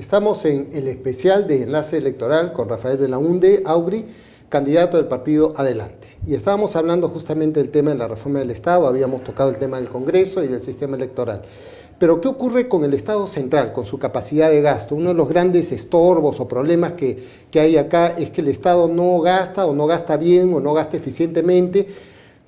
Estamos en el especial de Enlace Electoral con Rafael Belaúnde Aubry, candidato del partido Adelante. Y estábamos hablando justamente del tema de la reforma del Estado, habíamos tocado el tema del Congreso y del sistema electoral. Pero ¿qué ocurre con el Estado central, con su capacidad de gasto? Uno de los grandes estorbos o problemas que hay acá es que el Estado no gasta o no gasta bien o no gasta eficientemente.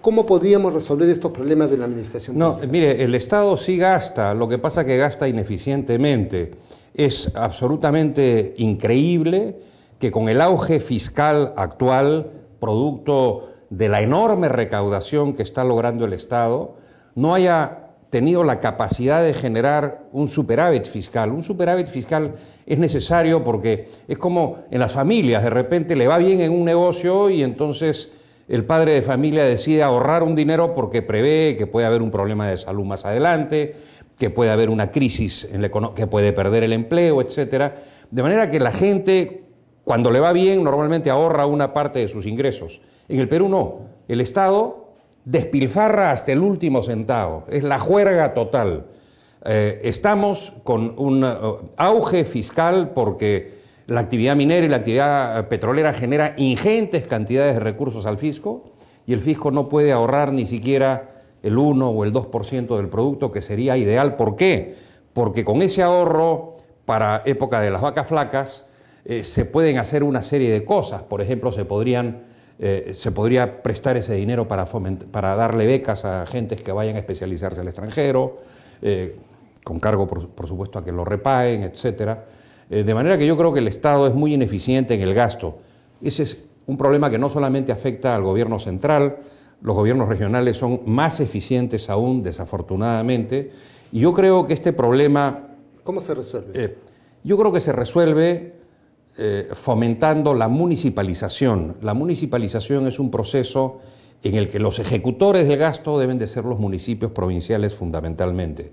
¿Cómo podríamos resolver estos problemas de la administración pública? No, mire, el Estado sí gasta, lo que pasa es que gasta ineficientemente. Es absolutamente increíble que con el auge fiscal actual, producto de la enorme recaudación que está logrando el Estado, no haya tenido la capacidad de generar un superávit fiscal. Un superávit fiscal es necesario porque es como en las familias, de repente le va bien en un negocio y entonces el padre de familia decide ahorrar un dinero porque prevé que puede haber un problema de salud más adelante, que puede haber una crisis en la economía, que puede perder el empleo, etcétera. De manera que la gente, cuando le va bien, normalmente ahorra una parte de sus ingresos. En el Perú no. El Estado despilfarra hasta el último centavo. Es la juerga total. Estamos con un auge fiscal porque la actividad minera y la actividad petrolera genera ingentes cantidades de recursos al fisco y el fisco no puede ahorrar ni siquiera el 1 o el 2% del producto, que sería ideal. ¿Por qué? Porque con ese ahorro, para época de las vacas flacas, se pueden hacer una serie de cosas. Por ejemplo, se podría prestar ese dinero para darle becas a gentes que vayan a especializarse al extranjero, con cargo, por supuesto, a que lo repaguen, etcétera. De manera que yo creo que el Estado es muy ineficiente en el gasto. Ese es un problema que no solamente afecta al gobierno central, los gobiernos regionales son más eficientes aún, desafortunadamente, y yo creo que este problema... ¿Cómo se resuelve? Yo creo que se resuelve fomentando la municipalización. La municipalización es un proceso en el que los ejecutores del gasto deben de ser los municipios provinciales fundamentalmente.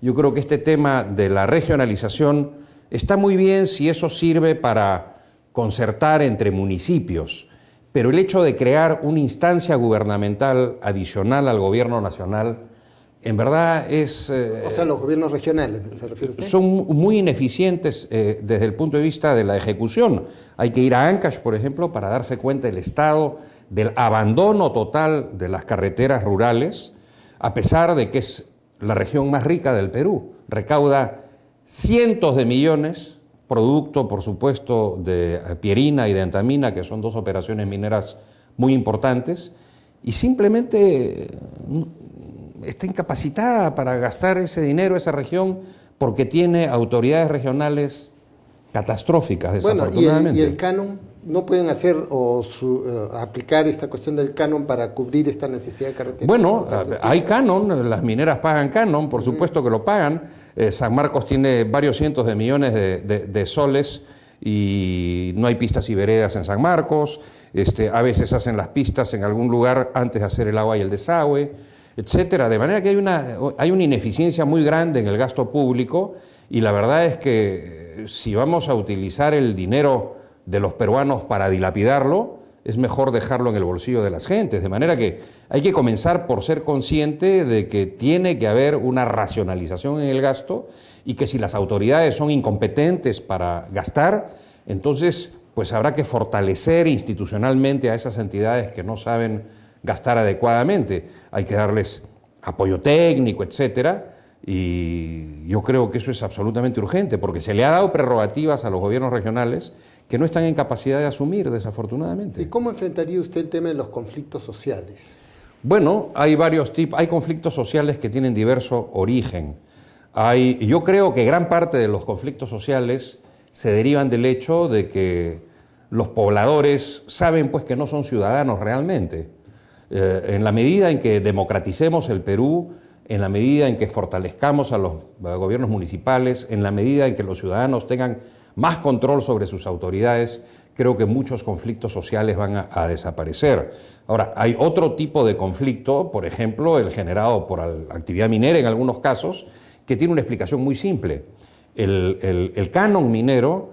Yo creo que este tema de la regionalización está muy bien si eso sirve para concertar entre municipios, pero el hecho de crear una instancia gubernamental adicional al gobierno nacional, en verdad es... o sea, los gobiernos regionales, ¿se refiere usted? Son muy ineficientes desde el punto de vista de la ejecución. Hay que ir a Ancash, por ejemplo, para darse cuenta del estado del abandono total de las carreteras rurales, a pesar de que es la región más rica del Perú. Recauda cientos de millones, producto, por supuesto, de Pierina y de Antamina, que son dos operaciones mineras muy importantes, y simplemente está incapacitada para gastar ese dinero, esa región, porque tiene autoridades regionales catastróficas, desafortunadamente. Bueno, ¿y el canon? ¿No pueden hacer o aplicar esta cuestión del canon para cubrir esta necesidad de carretera? Bueno, hay canon, las mineras pagan canon, por supuesto que lo pagan. San Marcos tiene varios cientos de millones de soles y no hay pistas y veredas en San Marcos. A veces hacen las pistas en algún lugar antes de hacer el agua y el desagüe, etcétera. De manera que hay una ineficiencia muy grande en el gasto público y la verdad es que si vamos a utilizar el dinero de los peruanos para dilapidarlo, es mejor dejarlo en el bolsillo de las gentes. De manera que hay que comenzar por ser consciente de que tiene que haber una racionalización en el gasto y que si las autoridades son incompetentes para gastar, entonces pues habrá que fortalecer institucionalmente a esas entidades que no saben gastar adecuadamente. Hay que darles apoyo técnico, etcétera, y yo creo que eso es absolutamente urgente, porque se le ha dado prerrogativas a los gobiernos regionales que no están en capacidad de asumir, desafortunadamente. ¿Y cómo enfrentaría usted el tema de los conflictos sociales? Bueno, hay varios tipos, hay conflictos sociales que tienen diverso origen. Yo creo que gran parte de los conflictos sociales se derivan del hecho de que los pobladores saben pues que no son ciudadanos realmente. En la medida en que democraticemos el Perú, en la medida en que fortalezcamos a los gobiernos municipales, en la medida en que los ciudadanos tengan más control sobre sus autoridades, creo que muchos conflictos sociales van a desaparecer. Ahora, hay otro tipo de conflicto, por ejemplo, el generado por la actividad minera en algunos casos, que tiene una explicación muy simple. El canon minero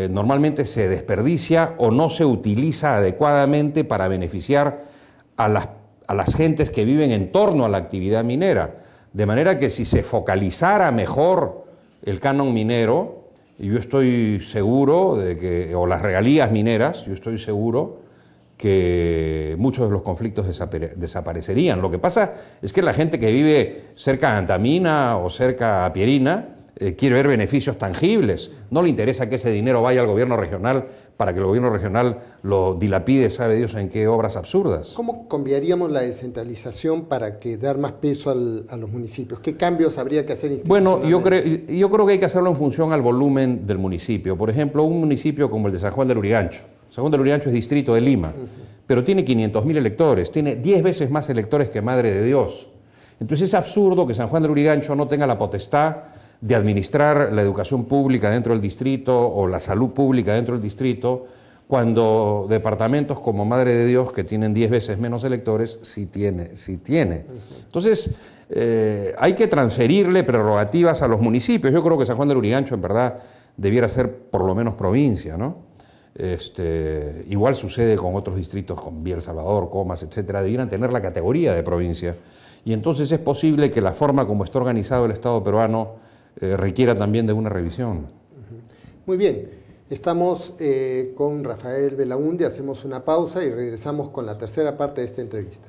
normalmente se desperdicia o no se utiliza adecuadamente para beneficiar a las gentes que viven en torno a la actividad minera. De manera que si se focalizara mejor el canon minero, yo estoy seguro de que, o las regalías mineras, yo estoy seguro que muchos de los conflictos desaparecerían. Lo que pasa es que la gente que vive cerca de Antamina o cerca a Pierina quiere ver beneficios tangibles. No le interesa que ese dinero vaya al gobierno regional para que el gobierno regional lo dilapide, sabe Dios en qué obras absurdas. ¿Cómo cambiaríamos la descentralización para que dar más peso a los municipios? ¿Qué cambios habría que hacer institucionalmente? Bueno, yo creo que hay que hacerlo en función al volumen del municipio. Por ejemplo, un municipio como el de San Juan del Lurigancho. San Juan del Lurigancho es distrito de Lima, pero tiene 500.000 electores, tiene 10 veces más electores que Madre de Dios. Entonces es absurdo que San Juan del Lurigancho no tenga la potestad de administrar la educación pública dentro del distrito o la salud pública dentro del distrito, cuando departamentos como Madre de Dios, que tienen 10 veces menos electores, sí tiene. Entonces, hay que transferirle prerrogativas a los municipios. Yo creo que San Juan del Lurigancho, en verdad, debiera ser por lo menos provincia, ¿no? Igual sucede con otros distritos, con Villa El Salvador, Comas, etcétera, debieran tener la categoría de provincia. Y entonces es posible que la forma como está organizado el Estado peruano requiera también de una revisión. Muy bien, estamos con Rafael Belaúnde, hacemos una pausa y regresamos con la tercera parte de esta entrevista.